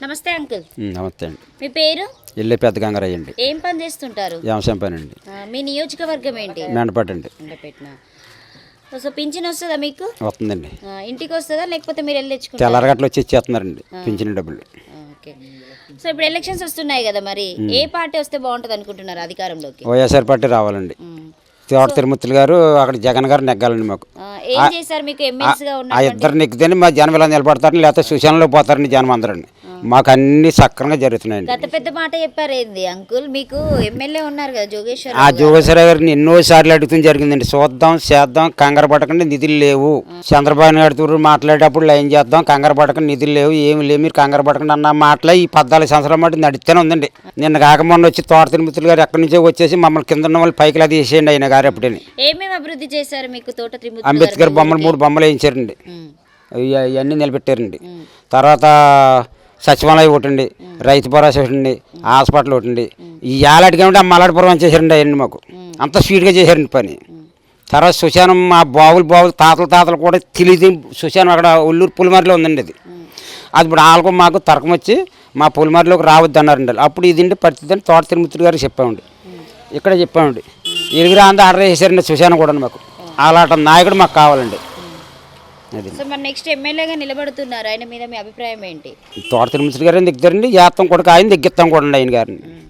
నమస్తే అంకుల్. నమస్తే అండి. మీ పేరు? ఇల్లు పెద్ద గంగరయ్య అండి. ఏం పని చేస్తుంటారు? వ్యవసాయం పని అండి. మీ నియోజకవర్గం ఏంటి? మెండపాటి అండి. సో పింఛన్ వస్తుందా మీకు? వస్తుందండి. ఇంటికి వస్తుందా లేకపోతే మీరు వెళ్ళి తెచ్చుకుంటారా? తెల్లారగట్లు వచ్చి ఇచ్చేస్తున్నారండి పింఛన్ డబ్బులు. ఓకే. సో ఇప్పుడు ఎలక్షన్స్ వస్తున్నాయి కదా, మరి ఏ పార్టీ వస్తే బాగుంటుంది అనుకుంటున్నారు అధికారంలోకి? వైఎస్ఆర్ పార్టీ రావాలండి. తోట తిరుమూర్తులు గారు, అక్కడ జగన్ గారు నెగ్గాలండి మాకు. ఏం చేశారు మీకు ఎమ్మెల్సీగా ఆ ఇద్దరు నెగ్గితేనే మా జనం ఇలా నిలబడతారని, లేకపోతే సుశానంలో పోతారని జనం అందరండి. మాకు అన్ని సక్రంగా జరుగుతున్నాయండి. గత పెద్ద మాట చెప్పారు ఏంది అంకుల్? మీకు ఎమ్మెల్యే ఉన్నారు కదా జోగేశ్వర్. ఆ జోగేశ్వర గారిని ఎన్నోసార్లు అడుగుతుంది జరిగిందండి. చూద్దాం చేద్దాం, కంగారు పడకండి, నిధులు లేవు. చంద్రబాబు నాయుడు మాట్లాడేటప్పుడు లైన్ చేద్దాం, కంగారు పడకండి, నిధులు లేవు, ఏమి లేవు, మీరు కంగారు పడకండి అన్న మాటలే ఈ 14 సంవత్సరాల మాట నడుస్తూనే ఉందండి. నిన్న కాకమొన్న వచ్చి తోట తిరుమూర్తులు గారు ఎక్కడి నుంచో వచ్చేసి మమ్మల్ని కింద ఉన్న వాళ్ళు పైకి అది వేసేయండి ఆయన గారు. ఎప్పుడని ఏమేమి అభివృద్ధి చేశారు మీకు తోట తిరుమూర్తులు? అంబేద్కర్ బొమ్మలు 3 బొమ్మలు వేయించారండి. ఇవన్నీ నిలబెట్టారండి. తర్వాత సచివాలయం ఒకటండి, రైతు భరోసా ఒకటండి, హాస్పిటల్ ఒకటండి. ఈ ఏలాంటికి ఏమంటే మల్లాడిపురం చేశారండి అవన్నీ మాకు. అంత స్పీడ్గా చేశారండి పని. తర్వాత సుశానం మా బావులు తాతలు కూడా తెలియదు. సుశానం అక్కడ ఒల్లూరు పులిమరిలో ఉందండి. అది ఇప్పుడు వాళ్ళకు మాకు తరకం వచ్చి మా పులిమరిలోకి రావద్దు అన్నారండి. అప్పుడు ఇదండి పరిస్థితి అని తోట తిరుమూర్తులు గారికి చెప్పామండి. ఇక్కడ చెప్పామండి. ఎలుగురా అంతా ఆర్డర్ చేశారండి సుశానం కూడా మాకు. అలాంటి నాయకుడు మాకు కావాలండి. సో మరి నెక్స్ట్ ఎమ్మెల్యేగా నిలబడుతున్నారు, ఆయన మీద మీ అభిప్రాయం ఏంటి? తోట తిరుమూర్తులు గారిని దిగుతారండి, చేస్తాం కూడా ఆయన దిగిస్తాం కూడా ఆయన గారిని.